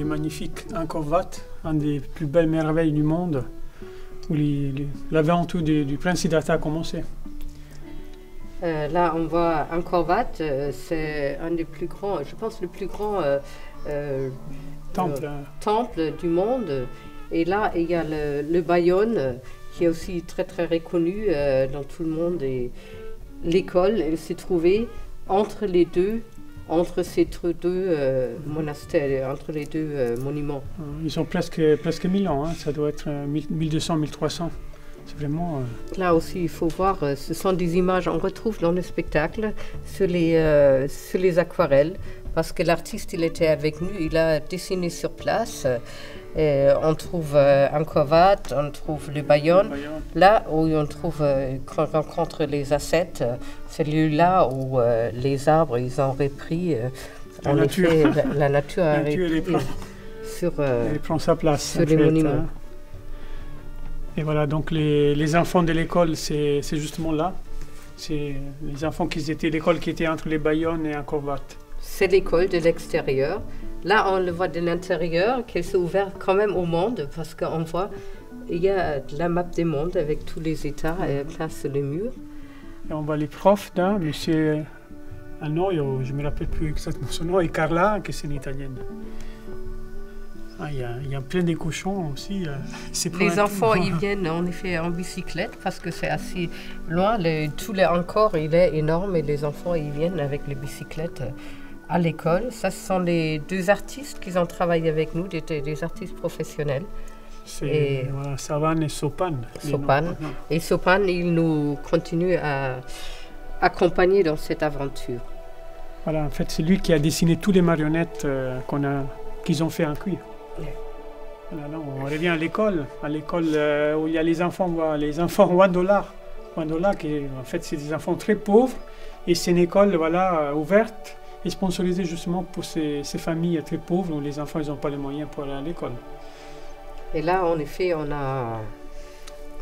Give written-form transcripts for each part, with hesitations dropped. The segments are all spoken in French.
est magnifique. Angkor Wat, une des plus belles merveilles du monde, où l'aventure du prince Siddhartha a commencé. Là, on voit Angkor Wat, c'est un des plus grands, je pense le plus grand temple du monde. Et là, il y a le Bayonne, qui est aussi très très reconnu dans tout le monde. Et l'école s'est trouvée entre ces deux monastères, entre les deux monuments. Ils ont presque 1000 ans, hein. Ça doit être 1200, 1300. C'est vraiment... Là aussi, il faut voir, ce sont des images qu'on retrouve dans le spectacle sur les aquarelles, parce que l'artiste, il était avec nous, il a dessiné sur place. On trouve Angkor Wat, on trouve le Bayonne. Là où on trouve, quand on rencontre les ascètes, c'est lieu-là où les arbres, ils ont repris, la nature. La nature a repris elle prend sa place sur les monuments. Hein. Et voilà, donc les enfants de l'école, c'est justement là. C'est les enfants l'école qui était entre les Bayonne et Angkor Wat. C'est l'école de l'extérieur. Là, on le voit de l'intérieur, qu'elle s'est ouverte quand même au monde, parce qu'on voit, il y a la map des mondes avec tous les États plein sur le mur. Et on voit les profs là, monsieur Annoio, je ne me rappelle plus exactement son nom, et Carla, qui c'est une italienne. Il y a plein de cochons aussi. Les enfants, ils viennent en effet en bicyclette parce que c'est assez loin. Tout le Angkor, il est énorme et les enfants, ils viennent avec les bicyclettes à l'école. Ça, ce sont les deux artistes qui ont travaillé avec nous, des artistes professionnels. C'est Savan et Sopan. Et Sopan, il nous continue à accompagner dans cette aventure. Voilà, en fait, c'est lui qui a dessiné toutes les marionnettes qu'ils ont fait en cuir. Voilà, là, on revient à l'école où il y a les enfants Wandola. Wandola, qui en fait, c'est des enfants très pauvres et c'est une école ouverte et sponsorisée justement pour ces familles très pauvres où les enfants n'ont pas les moyens pour aller à l'école. Et là, en effet,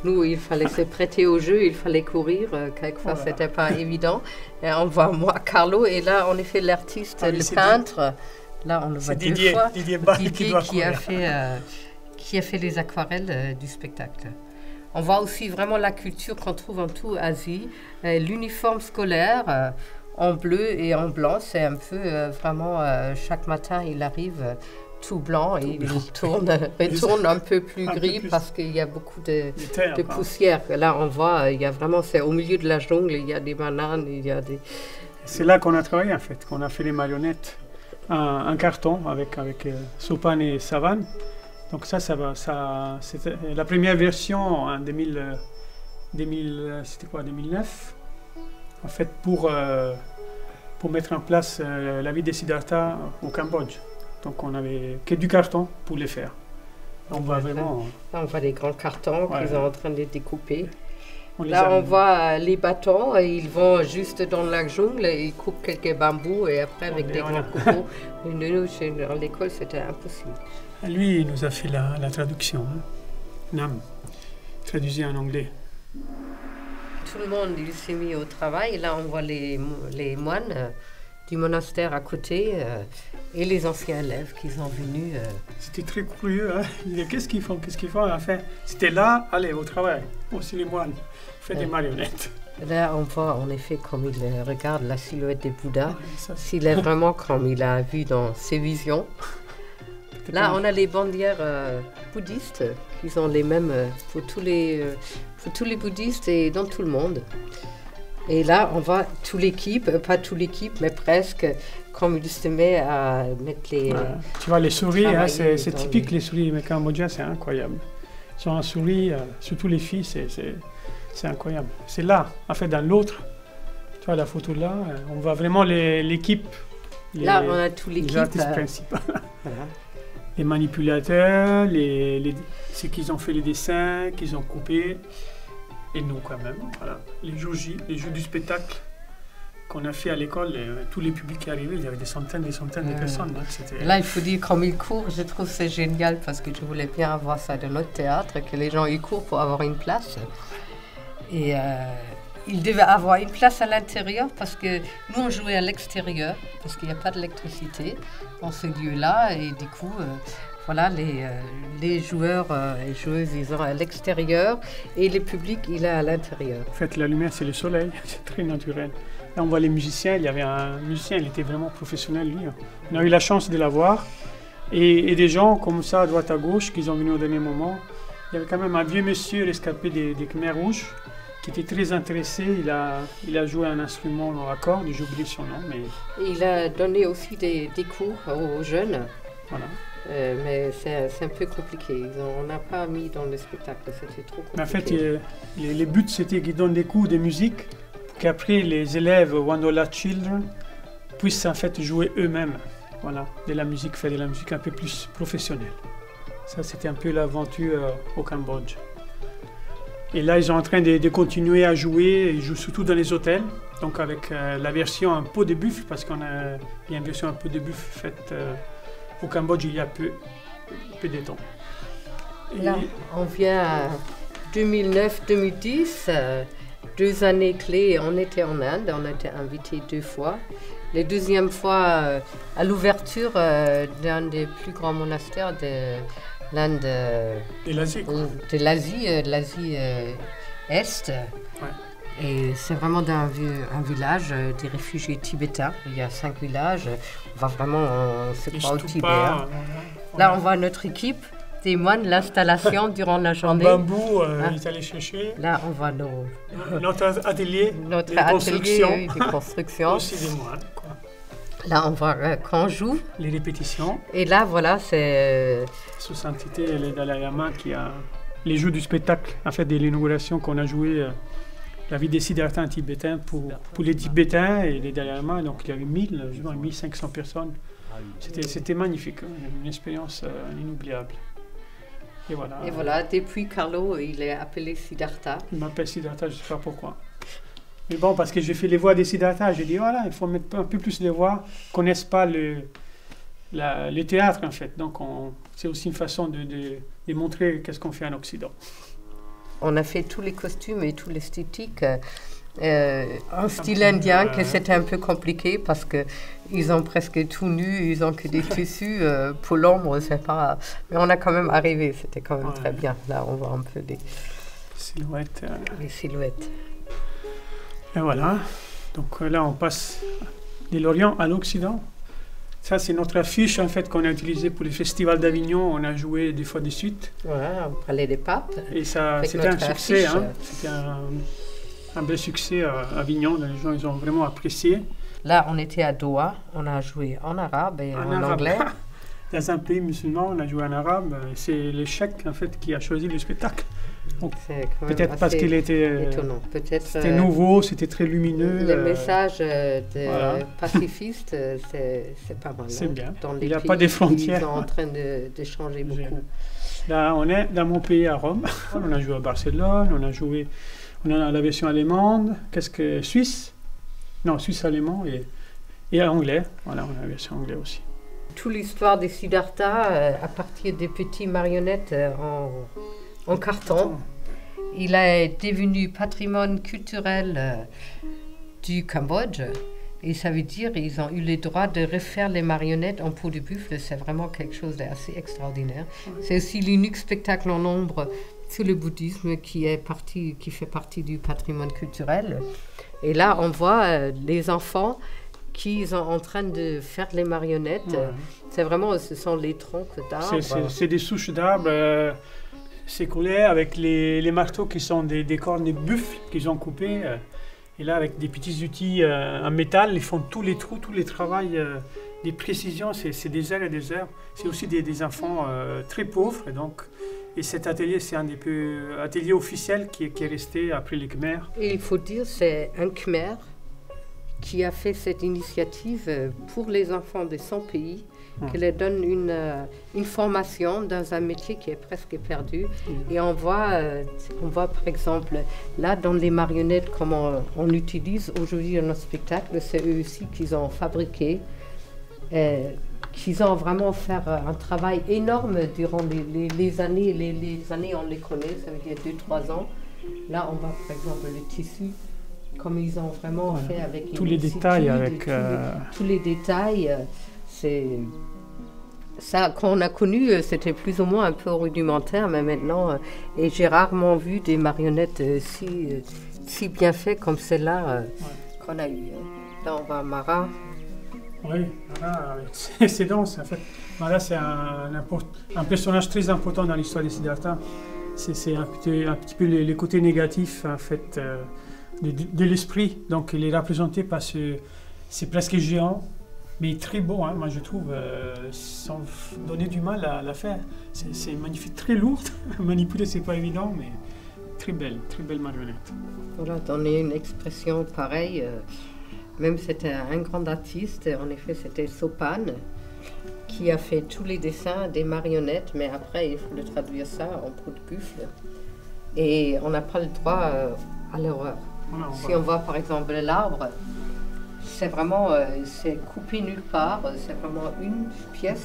nous, il fallait se prêter au jeu, il fallait courir. Quelquefois, c'était pas évident. Et on voit moi, Carlo, et là, en effet, l'artiste, le peintre. Là, on le voit deux fois. Didier qui a fait les aquarelles du spectacle. On voit aussi vraiment la culture qu'on trouve en toute Asie. L'uniforme scolaire en bleu et en blanc, c'est un peu vraiment chaque matin, il arrive tout blanc et il retourne un peu plus gris parce qu'il y a beaucoup de poussière. Là, on voit, il y a vraiment, c'est au milieu de la jungle, il y a des bananes, il y a des... C'est là qu'on a travaillé en fait, qu'on a fait les marionnettes. Un carton avec Sopan et Savan. Donc c'était la première version en 2009, en fait pour mettre en place la vie de Siddhartha au Cambodge. Donc on avait que du carton pour les faire. On voit vraiment... Là, on voit des grands cartons qu'ils sont en train de découper. Là, on voit les bâtons, ils vont juste dans la jungle, ils coupent quelques bambous et après avec des grands couteaux. Nous, dans l'école, c'était impossible. Lui, il nous a fait la traduction. Hein. Nam, traduisait en anglais. Tout le monde, il s'est mis au travail. Là, on voit les moines du monastère à côté et les anciens élèves qui sont venus. C'était très curieux. Hein. Qu'est-ce qu'ils font Enfin, c'était là, allez, au travail. Aussi les moines. Fait des marionnettes. Là, on voit en effet comme il regarde la silhouette de Bouddha, s'il est vraiment comme il a vu dans ses visions. Là, on a les bandières bouddhistes qui sont les mêmes pour tous les bouddhistes et dans tout le monde. Et là, on voit toute l'équipe, pas toute l'équipe, mais presque, comme il se met à mettre les... Tu vois, les souris, hein, c'est typique, les souris cambodgiens, c'est incroyable. Ils ont un souris, surtout les filles, c'est incroyable. C'est là, en fait, dans l'autre, tu vois la photo là, on voit vraiment l'équipe. Là, on a toute l'équipe. Les artistes principaux. Voilà. Les manipulateurs, ceux qui ont fait les dessins, qu'ils ont coupés, et nous quand même. Voilà. Les jours du spectacle qu'on a fait à l'école, tous les publics qui arrivaient, il y avait des centaines de personnes. Là, il faut dire, comme ils courent, je trouve que c'est génial parce que je voulais bien avoir ça dans notre théâtre, que les gens ils courent pour avoir une place. Et il devait avoir une place à l'intérieur parce que nous, on jouait à l'extérieur parce qu'il n'y a pas d'électricité dans ce lieu-là. Et du coup, voilà, les joueurs et joueuses, ils sont à l'extérieur et le public, il est à l'intérieur. En fait, la lumière, c'est le soleil, c'est très naturel. Là, on voit les musiciens, il y avait un musicien, il était vraiment professionnel, lui. On a eu la chance de l'avoir. Et des gens comme ça, à droite à gauche, qui sont venus au dernier moment. Il y avait quand même un vieux monsieur rescapé des Khmers rouges, qui était très intéressé. Il a joué un instrument à cordes, j'ai oublié son nom. Mais... Et il a donné aussi des cours aux jeunes. Voilà. Mais c'est un peu compliqué. On n'a pas mis dans le spectacle, c'était trop compliqué. Mais en fait, les buts, c'était qu'ils donnent des cours de musique pour qu'après les élèves Wandola Children puissent en fait jouer eux-mêmes. Voilà, de la musique, faire de la musique un peu plus professionnelle. Ça, c'était un peu l'aventure au Cambodge. Et là, ils sont en train de continuer à jouer. Ils jouent surtout dans les hôtels, donc avec la version un pot de buffle, parce qu'il y a une version un peu de buffle faite au Cambodge il y a peu de temps. Et là, on vient à 2009-2010, 2 années clés. On était en Inde, on a été invité 2 fois. La deuxième fois à l'ouverture d'un des plus grands monastères de l'Inde, de l'Asie Est. Ouais. Et c'est vraiment un village des réfugiés tibétains. Il y a 5 villages. On va vraiment se croire au Tibet. Là, on voit notre équipe témoigne l'installation durant la journée. En bambou, ils allaient chercher. Là, on voit notre atelier de construction. Aussi des moines, quoi. Là, on voit quand on joue. Les répétitions. Et là, voilà, c'est... Sous Saintité et le Dalai Lama qui a... Les jeux du spectacle, en fait, de l'inauguration qu'on a joué, la vie des Siddhartha tibétains pour les Tibétains et les Dalai Lama. Donc, il y avait 1500 personnes. C'était magnifique, hein, une expérience inoubliable. Et voilà, depuis Carlo, il est appelé Siddhartha. Il m'appelle Siddhartha, je ne sais pas pourquoi. Mais bon, parce que j'ai fait les voix des Siddhartha, j'ai dit voilà, il faut mettre un peu plus de voix, ne connaissent pas le théâtre en fait. Donc c'est aussi une façon de montrer qu'est-ce qu'on fait en Occident. On a fait tous les costumes et toute l'esthétique en style indien, que c'était un peu compliqué parce qu'ils ont presque tout nu, ils ont que des tissus pour l'ombre, c'est pas... Mais on a quand même arrivé, c'était quand même très bien. Là, on voit un peu les silhouettes. Les silhouettes. Et voilà, donc là on passe de l'Orient à l'Occident. Ça c'est notre affiche en fait qu'on a utilisée pour le Festival d'Avignon, on a joué 2 fois de suite. Voilà, on parlait des papes. Et ça c'était un succès, hein. C'était un bel succès à Avignon, les gens ils ont vraiment apprécié. Là on était à Doha, on a joué en arabe et en anglais. Dans un pays musulman, on a joué en arabe, c'est le cheikh en fait qui a choisi le spectacle. Peut-être parce qu'il était c'était nouveau, c'était très lumineux. Le message pacifiste, c'est pas mal. C'est bien. Il n'y a pas de frontières. Ils sont en train de changer beaucoup. Là, on est dans mon pays à Rome. On a joué à Barcelone, on a la version allemande. Suisse? Non, suisse-allemand et anglais. Voilà, on a la version anglais aussi. Toute l'histoire des Siddhartha, à partir des petites marionnettes en carton. Il est devenu patrimoine culturel du Cambodge. Et ça veut dire qu'ils ont eu le droit de refaire les marionnettes en peau de buffle. C'est vraiment quelque chose d'assez extraordinaire. C'est aussi l'unique spectacle en nombre sur le bouddhisme qui fait partie du patrimoine culturel. Et là, on voit les enfants qui sont en train de faire les marionnettes. C'est vraiment, ce sont les troncs d'arbres. C'est des souches d'arbres sécolées avec les marteaux qui sont des cornes de buffle qu'ils ont coupées. Et là, avec des petits outils en métal, ils font tous les trous, tous les travaux, des précisions. C'est des heures et des heures. C'est aussi des enfants très pauvres. Et cet atelier, c'est un des ateliers officiels qui est resté après les Khmers. Et il faut dire, c'est un Khmer qui a fait cette initiative pour les enfants de son pays, qui leur donne une formation dans un métier qui est presque perdu. Et on voit par exemple, là dans les marionnettes, comment on utilise aujourd'hui dans notre spectacle, c'est eux aussi qu'ils ont fabriqué, qu'ils ont vraiment fait un travail énorme durant les années. Les années, on les connaît, ça veut dire 2-3 ans. Là, on voit par exemple le tissu comme ils ont vraiment Voilà. fait avec Tous les détails, avec... tous les détails, c'est... Ça, quand on a connu, c'était plus ou moins un peu rudimentaire, mais maintenant, et j'ai rarement vu des marionnettes si bien faites comme celle-là qu'on a eue. Là, on va à Mara. Oui, Mara, c'est dense. En fait, Mara, c'est un personnage très important dans l'histoire de Siddhartha. C'est un petit peu les côtés négatifs, en fait, de l'esprit. Donc, il est représenté par c'est presque géant. Mais très beau, hein, moi je trouve, sans donner du mal à la faire. C'est magnifique, très lourd. Manipuler, c'est pas évident, mais très belle marionnette. Voilà, donner une expression pareille. Même c'était un grand artiste, en effet, c'était Sopan, qui a fait tous les dessins des marionnettes, mais après, il faut le traduire ça en peau de buffle. Et on n'a pas le droit à l'erreur. Voilà, Si on voit par exemple l'arbre, c'est vraiment c'est coupé nulle part, c'est vraiment une pièce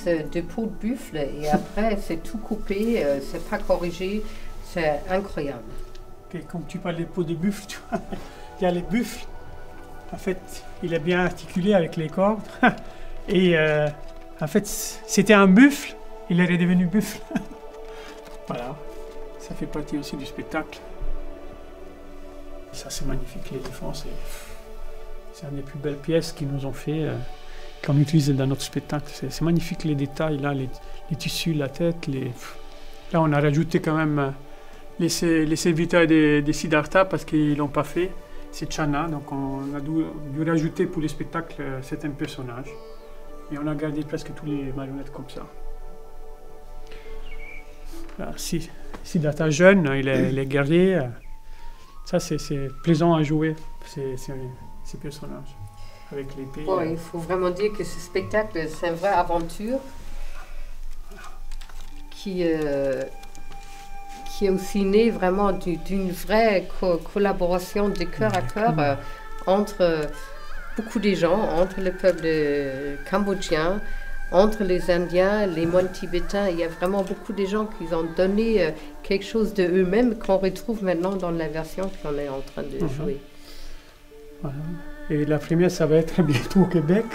de peau de buffle et après c'est tout coupé, c'est pas corrigé, c'est incroyable. Okay, comme tu parles des peaux de buffle, tu vois, il y a les buffles. En fait, il est bien articulé avec les cordes et en fait c'était un buffle, il est redevenu buffle. Voilà, ça fait partie aussi du spectacle. Ça c'est magnifique, l'éléphant, c'est une des plus belles pièces qu'ils nous ont fait, qu'on utilise dans notre spectacle. C'est magnifique les détails, là, les tissus, la tête. Là on a rajouté quand même les serviteurs de Siddhartha parce qu'ils ne l'ont pas fait, c'est Channa, donc on a dû rajouter pour les spectacles certains personnages. Et on a gardé presque tous les marionnettes comme ça. Là, Siddhartha jeune, il est guerrier. Ça, c'est plaisant à jouer, ces personnages, avec l'épée. Bon, il faut vraiment dire que ce spectacle, c'est une vraie aventure qui est aussi née vraiment d'une vraie collaboration de cœur à cœur entre beaucoup de gens, entre le peuple cambodgien, entre les Indiens, les moines tibétains. Il y a vraiment beaucoup de gens qui ont donné quelque chose de eux-mêmes qu'on retrouve maintenant dans la version qu'on est en train de jouer. Voilà. Et la première, ça va être bientôt au Québec.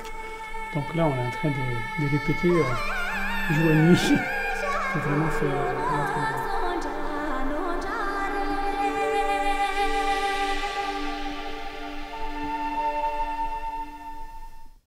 Donc là, on est en train de répéter jour et nuit pour vraiment faire notre